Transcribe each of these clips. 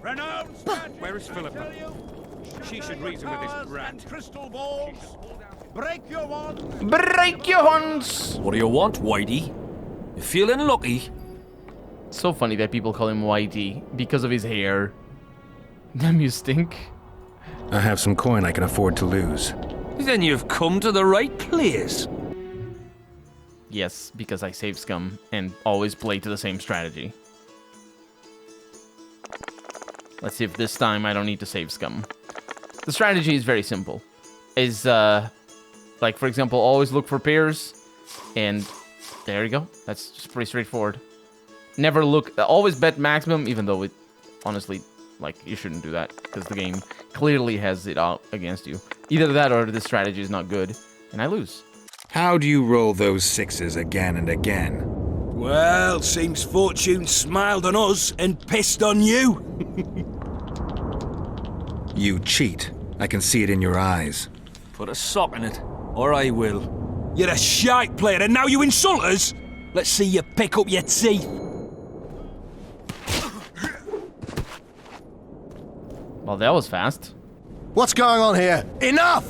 Where is Philippa? She should reason with this brat. Crystal balls. Break your wands. Break your horns! What do you want, Whitey? You feeling lucky? So funny that people call him Whitey because of his hair. Damn, you stink. I have some coin I can afford to lose. Then you've come to the right place. Yes, because I save scum and always play to the same strategy. Let's see if this time I don't need to save scum. The strategy is very simple. Like, for example, always look for pairs. And there you go. That's just pretty straightforward. Never look... Always bet maximum, even though it... Honestly, like, you shouldn't do that. Because the game clearly has it out against you. Either that or this strategy is not good. And I lose. How do you roll those sixes again and again? Well, seems fortune smiled on us and pissed on you. You cheat. I can see it in your eyes. Put a sock in it, or I will. You're a shite player and now you insult us? Let's see you pick up your teeth. Well, that was fast. What's going on here? Enough!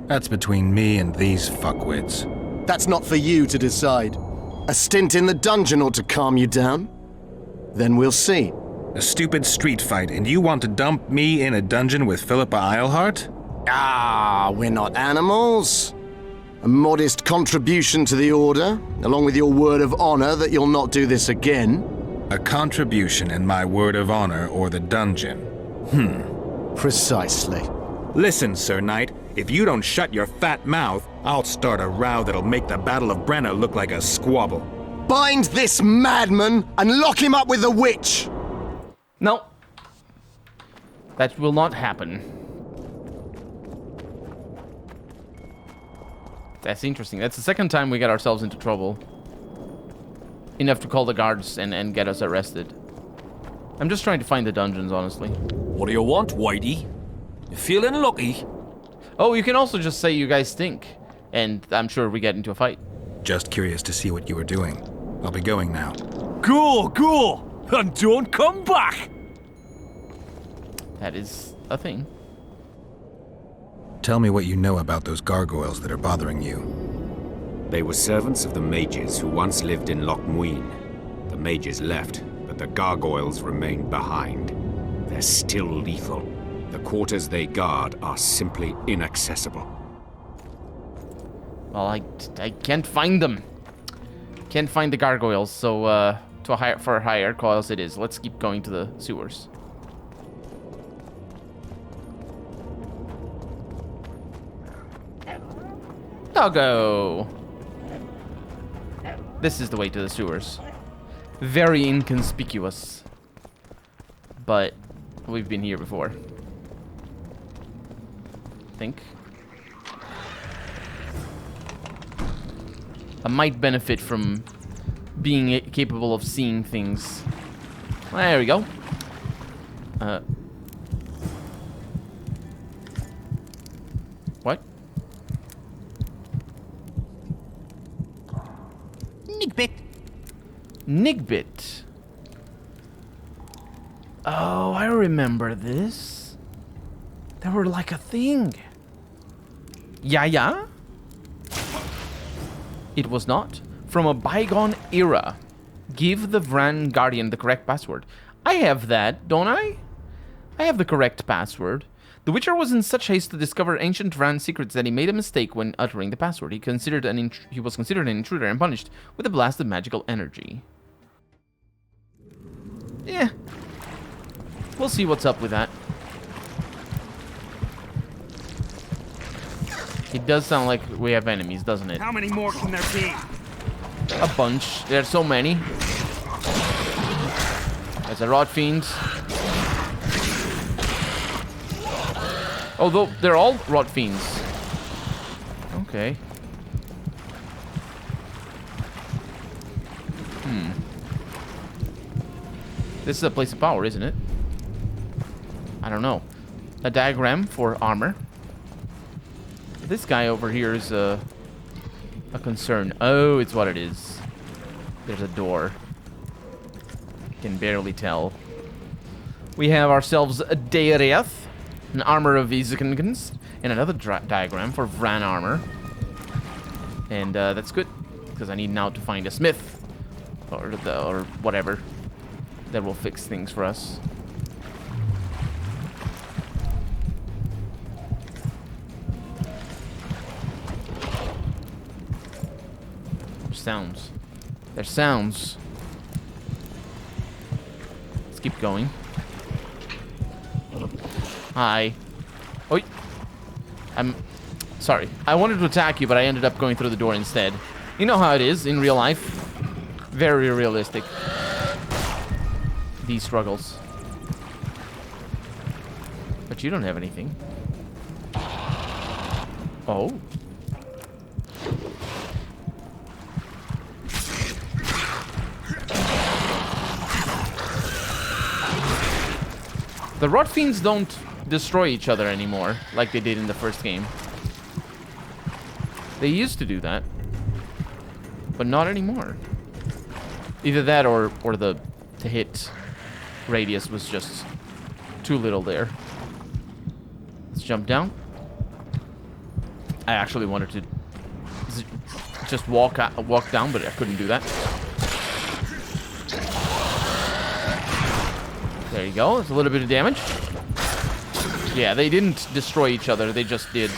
That's between me and these fuckwits. That's not for you to decide. A stint in the dungeon ought to calm you down. Then we'll see. A stupid street fight, and you want to dump me in a dungeon with Philippa Eilhart? Ah, we're not animals. A modest contribution to the Order, along with your word of honor that you'll not do this again. A contribution and my word of honor or the dungeon. Precisely. Listen, Sir Knight, if you don't shut your fat mouth, I'll start a row that'll make the Battle of Brenna look like a squabble. Bind this madman and lock him up with the witch! No. That will not happen. That's interesting. That's the second time we got ourselves into trouble. Enough to call the guards and get us arrested. I'm just trying to find the dungeons, honestly. What do you want, Whitey? You feeling lucky? Oh, you can also just say you guys stink. And I'm sure we get into a fight. Just curious to see what you were doing. I'll be going now. Go! And don't come back! That is a thing. Tell me what you know about those gargoyles that are bothering you. They were servants of the mages who once lived in Loch Muin. The mages left, but the gargoyles remain behind. They're still lethal. The quarters they guard are simply inaccessible. Well, I can't find them. Can't find the gargoyles, so for higher coils it is. Let's keep going to the sewers. Doggo! This is the way to the sewers. Very inconspicuous. But we've been here before. Think. I might benefit from being capable of seeing things. There we go. What? Nigbit. Nigbit. Oh, I remember this. They were like a thing. Yeah? It was not. From a bygone era. Give the Vran Guardian the correct password. I have that, don't I? I have the correct password. The Witcher was in such haste to discover ancient Vran secrets that he made a mistake when uttering the password. He was considered an intruder and punished with a blast of magical energy. Yeah. We'll see what's up with that. It does sound like we have enemies, doesn't it? How many more can there be? A bunch. There's so many. There's a Rot Fiend. Although, they're all Rot Fiends. Okay. This is a place of power, isn't it? I don't know. A diagram for armor. This guy over here is a concern. Oh, it's what it is. There's a door. Can barely tell. We have ourselves a Daereth, an armor of Izakengunst, and another diagram for Vran armor. And that's good, because I need now to find a smith, or whatever, that will fix things for us. Sounds. There's sounds. Let's keep going. Hi. Oi. I'm sorry. I wanted to attack you, but I ended up going through the door instead. You know how it is in real life. Very realistic. These struggles. But you don't have anything. Oh. The Rot Fiends don't destroy each other anymore, like they did in the first game. They used to do that, but not anymore. Either that or the hit radius was just too little there. Let's jump down. I actually wanted to just walk down, but I couldn't do that. There you go. It's a little bit of damage. Yeah, they didn't destroy each other. They just did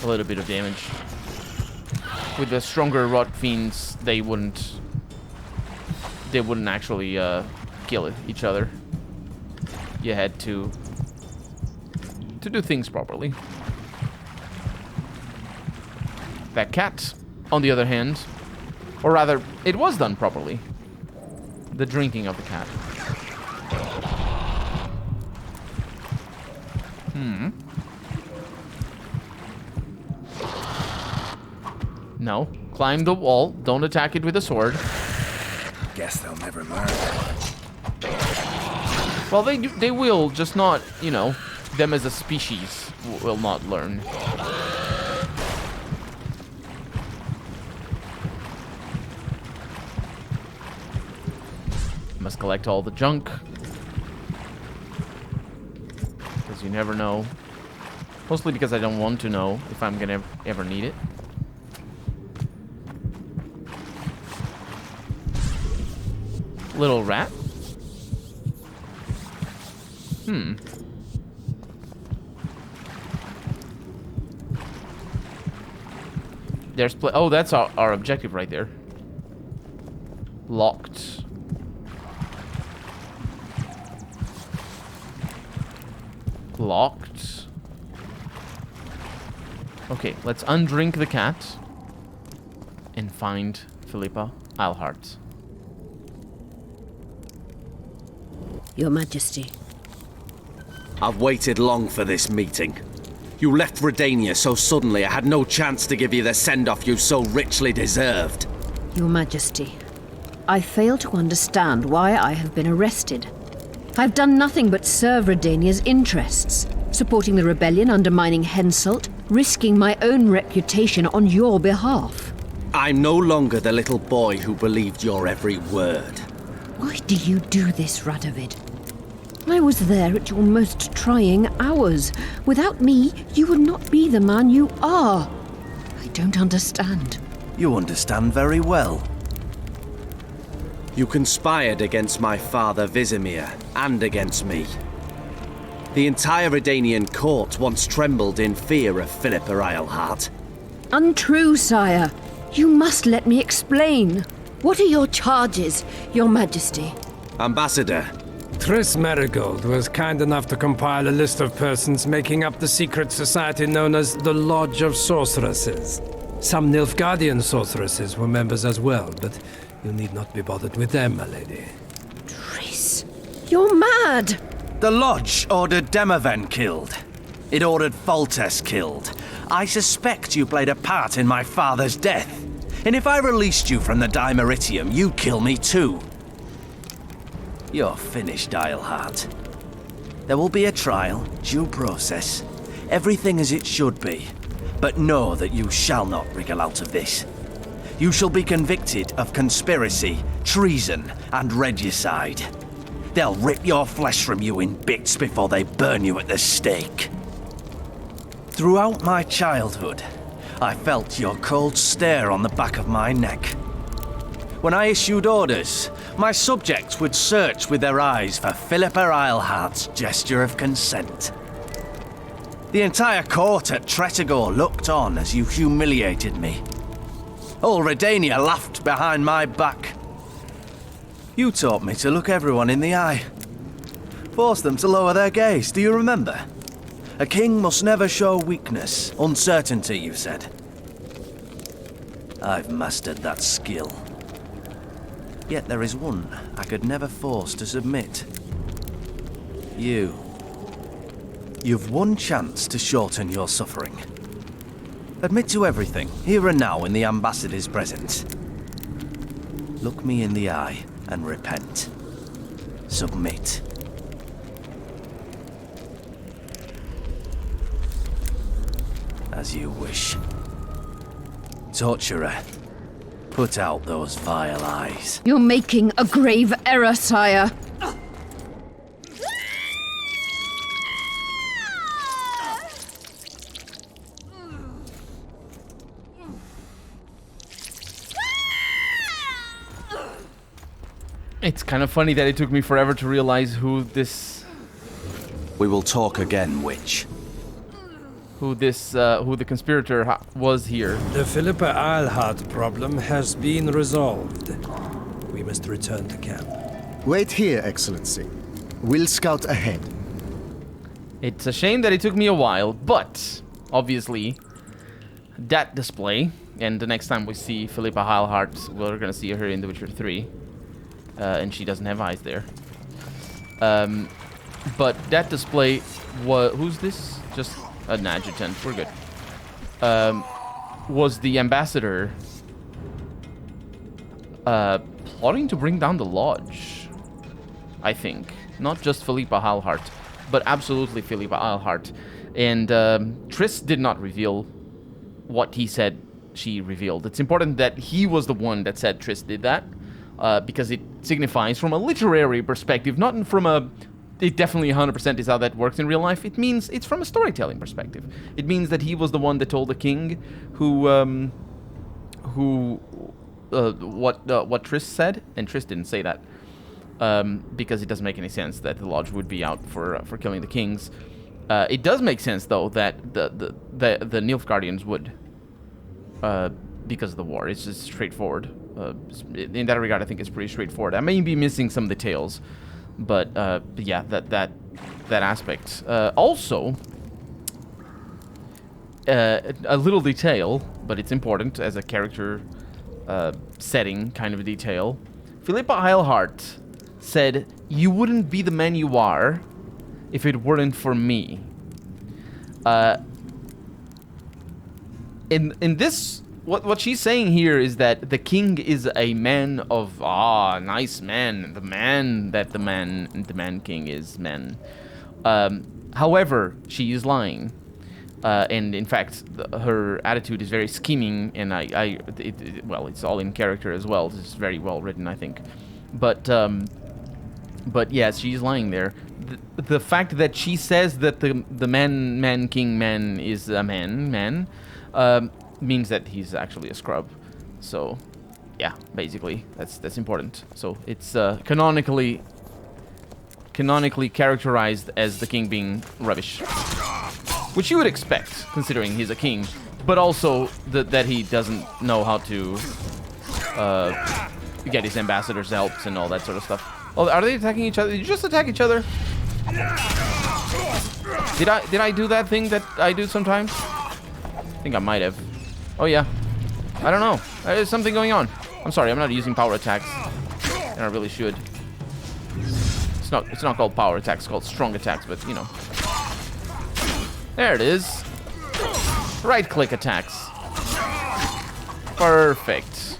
a little bit of damage. With the stronger Rot Fiends, they wouldn't actually kill each other. You had to do things properly. That cat, on the other hand, or rather, it was done properly. The drinking of the cat. No. Climb the wall. Don't attack it with a sword. Guess they'll never learn. Well, they will, just not, you know, them as a species will not learn. Must collect all the junk. Because you never know. Mostly because I don't want to know if I'm gonna ever need it. Little rat. There's oh, that's our objective right there. Locked. Locked. Okay, let's undrink the cat and find Philippa Eilhart. Your Majesty. I've waited long for this meeting. You left Redania so suddenly I had no chance to give you the send-off you so richly deserved. Your Majesty, I fail to understand why I have been arrested. I've done nothing but serve Redania's interests, supporting the rebellion, undermining Henselt, risking my own reputation on your behalf. I'm no longer the little boy who believed your every word. Why do you do this, Radovid? I was there at your most trying hours. Without me, you would not be the man you are. I don't understand. You understand very well. You conspired against my father Vizimir, and against me. The entire Redanian court once trembled in fear of Philippa Eilhart. Untrue, sire. You must let me explain. What are your charges, Your Majesty? Ambassador. Triss Merigold was kind enough to compile a list of persons making up the secret society known as the Lodge of Sorceresses. Some Nilfgaardian sorceresses were members as well, but you need not be bothered with them, my lady. Triss, you're mad! The Lodge ordered Demoven killed. It ordered Foltest killed. I suspect you played a part in my father's death. And if I released you from the Dimeritium, you'd kill me too. You're finished, Eilhart. There will be a trial, due process, everything as it should be. But know that you shall not wriggle out of this. You shall be convicted of conspiracy, treason, and regicide. They'll rip your flesh from you in bits before they burn you at the stake. Throughout my childhood, I felt your cold stare on the back of my neck. When I issued orders, my subjects would search with their eyes for Philippa Eilhart's gesture of consent. The entire court at Tretogor looked on as you humiliated me. All Redania laughed behind my back. You taught me to look everyone in the eye. Forced them to lower their gaze, do you remember? A king must never show weakness, uncertainty, you said. I've mastered that skill. Yet there is one I could never force to submit. You. You've one chance to shorten your suffering. Admit to everything, here and now in the ambassador's presence. Look me in the eye and repent. Submit. As you wish. Torturer, put out those vile eyes. You're making a grave error, sire. It's kind of funny that it took me forever to realize who this... We will talk again, witch. Who the conspirator was here. The Philippa Eilhart problem has been resolved. We must return to camp. Wait here, Excellency. We'll scout ahead. It's a shame that it took me a while, but obviously that display, and the next time we see Philippa Eilhart, we're gonna see her in The Witcher 3. And she doesn't have eyes there. But that display was... Who's this? Just an adjutant. We're good. Was the ambassador plotting to bring down the lodge, I think. Not just Philippa Eilhart, but absolutely Philippa Eilhart. And Triss did not reveal what he said she revealed. It's important that he was the one that said Triss did that. Because it signifies from a literary perspective, not from a... It definitely 100% is how that works in real life. It means it's from a storytelling perspective. It means that he was the one that told the king what Triss said, and Triss didn't say that because it doesn't make any sense that the lodge would be out for killing the kings. It does make sense though that the Nilfgaardians would, because of the war. It's just straightforward. In that regard, I think it's pretty straightforward. I may be missing some details, but yeah, that aspect. Also, a little detail, but it's important as a character setting kind of detail. Philippa Eilhart said, "You wouldn't be the man you are if it weren't for me." In this. What she's saying here is that the king is a man of nice man, the man king is man. However, she is lying, and in fact, her attitude is very scheming, and well, it's all in character as well. It's very well written, I think. But yes, she's lying there. The fact that she says that the man king man is a man. Means that he's actually a scrub. So, yeah, basically, that's important. So it's canonically characterized as the king being rubbish, which you would expect, considering he's a king, but also that he doesn't know how to get his ambassadors' helps and all that sort of stuff. Oh, are they attacking each other? Did you just attack each other? Did I do that thing that I do sometimes? I think I might have. Oh yeah, I don't know. There's something going on. I'm sorry, I'm not using power attacks, and I really should. It's not called power attacks. It's called strong attacks. But you know, there it is. Right-click attacks. Perfect.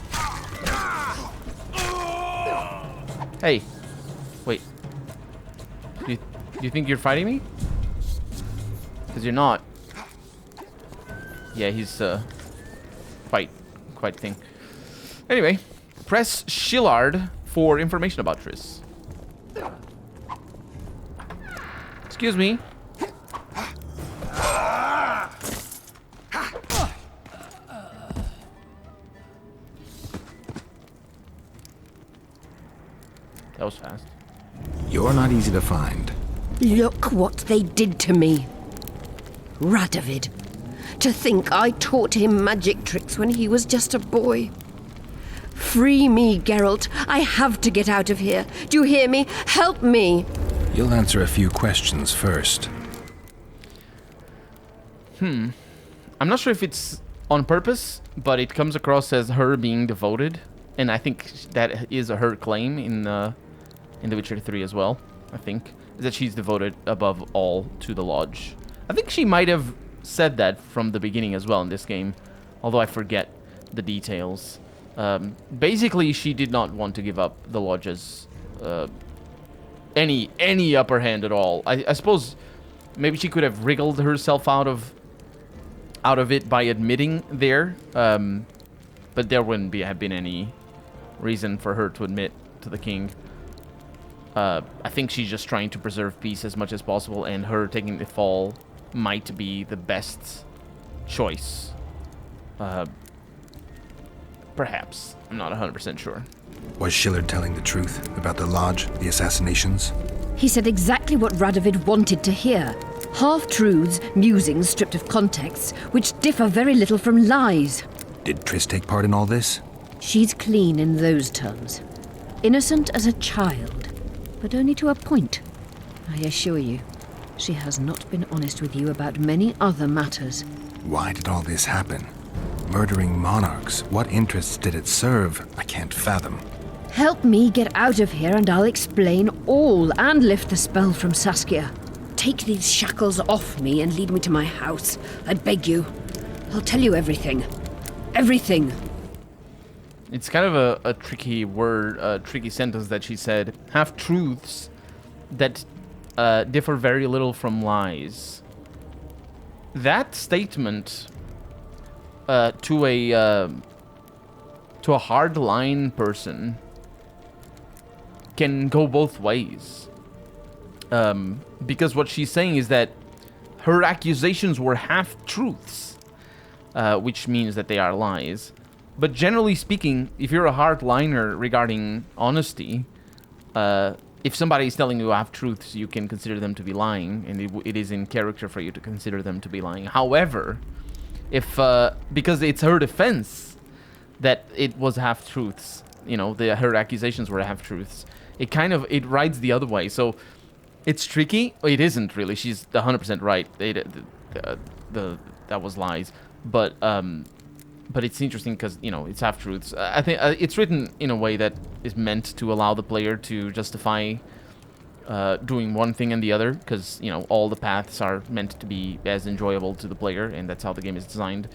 Hey, wait. Do you think you're fighting me? Because you're not. Yeah, he's quite thing. Anyway, press Shillard for information about Triss. Excuse me. That was fast. You're not easy to find. Look what they did to me. Radovid. To think I taught him magic tricks when he was just a boy. Free me, Geralt. I have to get out of here. Do you hear me? Help me. You'll answer a few questions first. I'm not sure if it's on purpose, but it comes across as her being devoted, and I think that is her claim in The Witcher 3 as well. I think that she's devoted above all to the Lodge. I think she might have said that from the beginning as well in this game, although I forget the details. Basically, she did not want to give up the Lodge's any upper hand at all. I suppose maybe she could have wriggled herself out of it by admitting there, but there wouldn't have been any reason for her to admit to the king. I think she's just trying to preserve peace as much as possible, and her taking the fall might be the best choice. Perhaps. I'm not 100% sure. Was Shillard telling the truth about the Lodge, the assassinations? He said exactly what Radovid wanted to hear. Half-truths, musings stripped of context, which differ very little from lies. Did Triss take part in all this? She's clean in those terms. Innocent as a child, but only to a point. I assure you, she has not been honest with you about many other matters. Why did all this happen? Murdering monarchs, what interests did it serve? I can't fathom. Help me get out of here and I'll explain all and lift the spell from Saskia. Take these shackles off me and lead me to my house. I beg you. I'll tell you everything. Everything. It's kind of a tricky word, a tricky sentence that she said. Half-truths that differ very little from lies. That statement to a hard-line person can go both ways. Because what she's saying is that her accusations were half-truths, which means that they are lies. But generally speaking, if you're a hard-liner regarding honesty, if somebody is telling you half-truths, you can consider them to be lying, and it is in character for you to consider them to be lying. However, if because it's her defense that it was half-truths, you know, her accusations were half-truths, it rides the other way. So it's tricky. It isn't really. She's 100% right. That was lies, but it's interesting because, you know, it's half-truths. I think it's written in a way that is meant to allow the player to justify doing one thing and the other, because, you know, all the paths are meant to be as enjoyable to the player, and that's how the game is designed.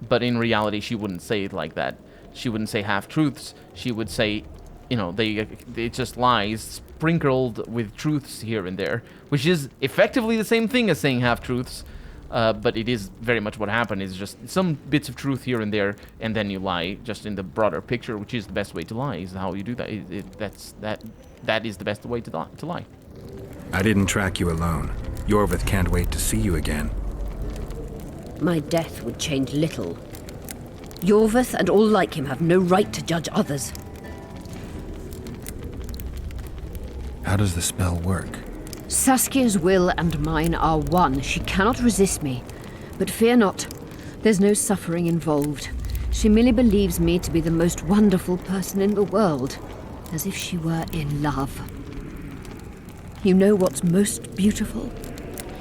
But in reality, she wouldn't say it like that. She wouldn't say half-truths. She would say, you know, it's just lies sprinkled with truths here and there, which is effectively the same thing as saying half-truths. But it is very much what happened. It's just some bits of truth here and there, and then you lie just in the broader picture, which is the best way to lie. Is how you do that. That is the best way to lie. I didn't track you alone. Yorvith can't wait to see you again. My death would change little. Yorvith and all like him have no right to judge others. How does the spell work? Saskia's will and mine are one. She cannot resist me. But fear not. There's no suffering involved. She merely believes me to be the most wonderful person in the world, as if she were in love. You know what's most beautiful?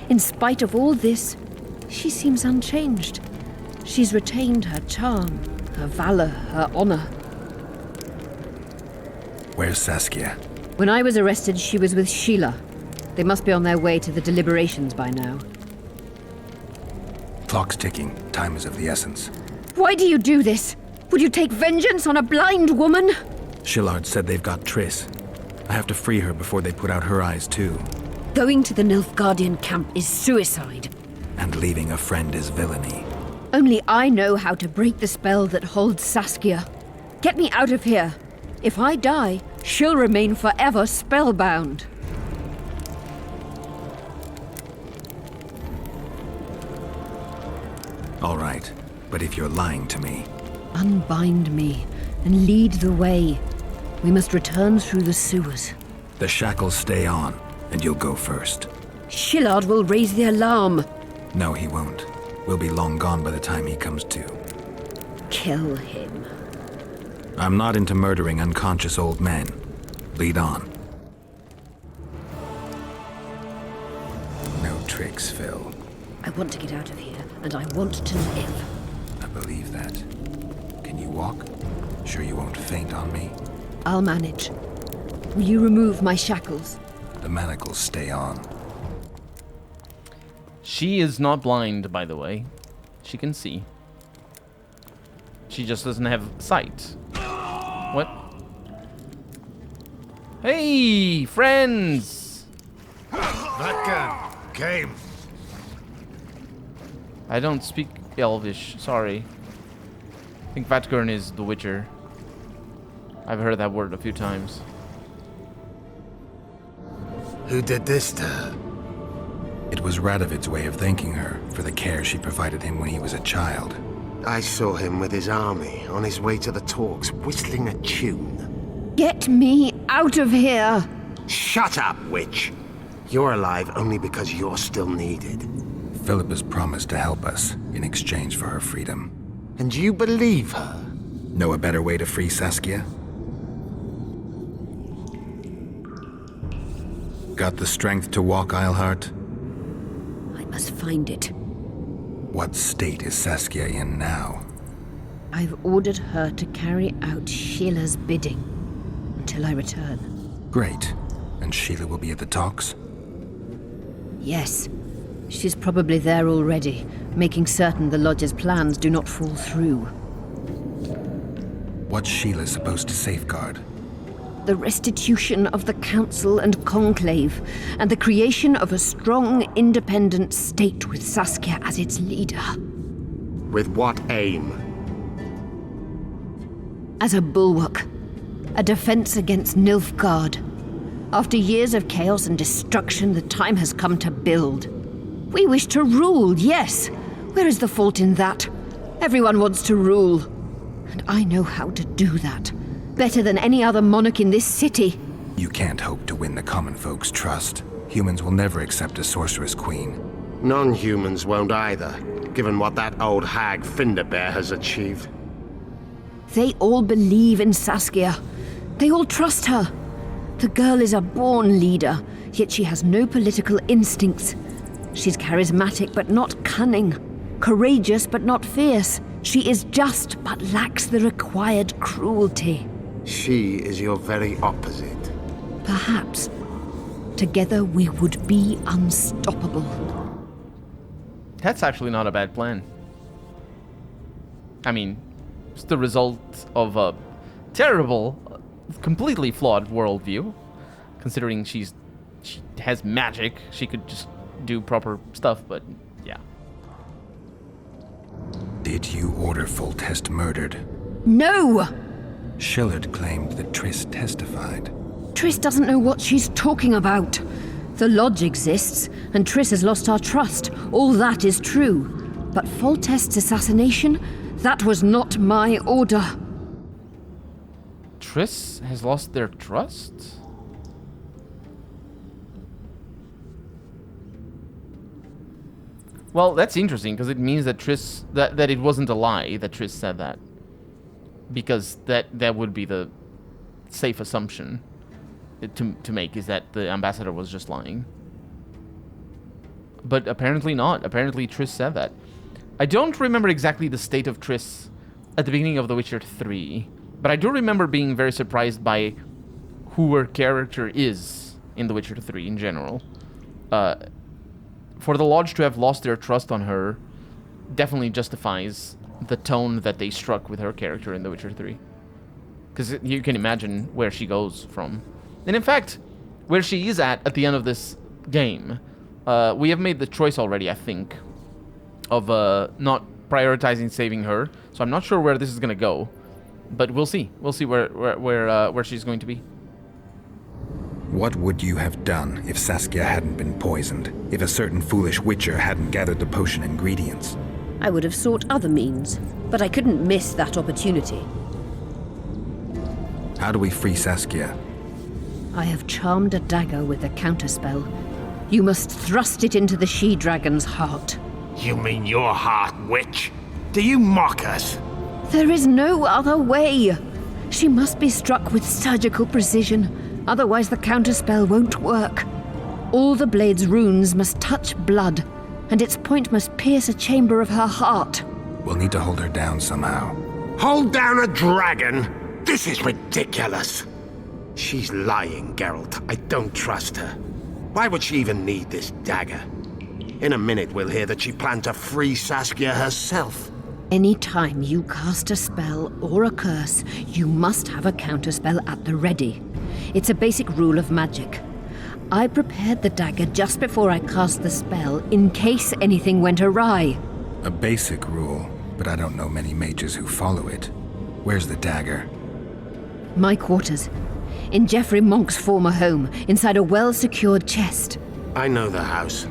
In spite of all this, she seems unchanged. She's retained her charm, her valor, her honor. Where's Saskia? When I was arrested, she was with Sheila. They must be on their way to the deliberations by now. Clock's ticking. Time is of the essence. Why do you do this? Would you take vengeance on a blind woman? Shillard said they've got Triss. I have to free her before they put out her eyes, too. Going to the Nilfgaardian camp is suicide. And leaving a friend is villainy. Only I know how to break the spell that holds Saskia. Get me out of here. If I die, she'll remain forever spellbound. All right, but if you're lying to me... Unbind me and lead the way. We must return through the sewers. The shackles stay on, and you'll go first. Shillard will raise the alarm. No, he won't. We'll be long gone by the time he comes to. Kill him. I'm not into murdering unconscious old men. Lead on. No tricks, Phil. I want to get out of here, and I want to live. I believe that. Can you walk? Sure you won't faint on me? I'll manage. Will you remove my shackles? The manacles stay on. She is not blind, by the way. She can see. She just doesn't have sight. What? Hey, friends! That gun came. I don't speak Elvish, sorry. I think Vatgern is the Witcher. I've heard that word a few times. Who did this to her? It was Radovid's way of thanking her for the care she provided him when he was a child. I saw him with his army on his way to the talks, whistling a tune. Get me out of here! Shut up, witch! You're alive only because you're still needed. Philippa's promised to help us in exchange for her freedom. And you believe her? Know a better way to free Saskia? Got the strength to walk, Eilhart? I must find it. What state is Saskia in now? I've ordered her to carry out Sheila's bidding until I return. Great. And Sheila will be at the talks? Yes. She's probably there already, making certain the Lodge's plans do not fall through. What's Sheila supposed to safeguard? The restitution of the Council and Conclave, and the creation of a strong, independent state with Saskia as its leader. With what aim? As a bulwark. A defense against Nilfgaard. After years of chaos and destruction, the time has come to build. We wish to rule, yes. Where is the fault in that? Everyone wants to rule. And I know how to do that. Better than any other monarch in this city. You can't hope to win the common folk's trust. Humans will never accept a sorceress queen. Non-humans won't either, given what that old hag Finderbear has achieved. They all believe in Saskia. They all trust her. The girl is a born leader, yet she has no political instincts. She's charismatic but not cunning. Courageous but not fierce. She is just but lacks the required cruelty. She is your very opposite. Perhaps. Together we would be unstoppable. That's actually not a bad plan. I mean, it's the result of a terrible, completely flawed worldview. Considering she has magic, she could just do proper stuff, but yeah. Did you order Foltest murdered? No! Shillard claimed that Triss testified. Triss doesn't know what she's talking about. The Lodge exists, and Triss has lost our trust. All that is true. But Foltest's assassination? That was not my order. Triss has lost their trust? Well, that's interesting, because it means that Triss... That it wasn't a lie that Triss said that. Because that would be the safe assumption to make, is that the ambassador was just lying. But apparently not. Apparently Triss said that. I don't remember exactly the state of Triss at the beginning of The Witcher 3, but I do remember being very surprised by who her character is in The Witcher 3 in general. For the Lodge to have lost their trust on her definitely justifies the tone that they struck with her character in The Witcher 3. Because you can imagine where she goes from. And in fact, where she is at the end of this game, we have made the choice already, I think, of not prioritizing saving her. So I'm not sure where this is going to go. But we'll see. We'll see where she's going to be. What would you have done if Saskia hadn't been poisoned? If a certain foolish witcher hadn't gathered the potion ingredients? I would have sought other means, but I couldn't miss that opportunity. How do we free Saskia? I have charmed a dagger with a counterspell. You must thrust it into the she-dragon's heart. You mean your heart, witch? Do you mock us? There is no other way. She must be struck with surgical precision, otherwise the counterspell won't work. All the blade's runes must touch blood, and its point must pierce a chamber of her heart. We'll need to hold her down somehow. Hold down a dragon? This is ridiculous. She's lying, Geralt. I don't trust her. Why would she even need this dagger? In a minute we'll hear that she planned to free Saskia herself. Any time you cast a spell or a curse, you must have a counterspell at the ready. It's a basic rule of magic. I prepared the dagger just before I cast the spell, in case anything went awry. A basic rule, but I don't know many mages who follow it. Where's the dagger? My quarters. In Geoffrey Monk's former home, inside a well-secured chest. I know the house.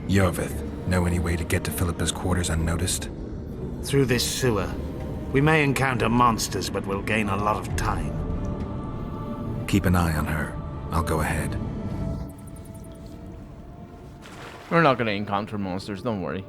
Yorvith, know any way to get to Philippa's quarters unnoticed? Through this sewer. We may encounter monsters, but we'll gain a lot of time. Keep an eye on her. I'll go ahead. We're not going to encounter monsters, don't worry.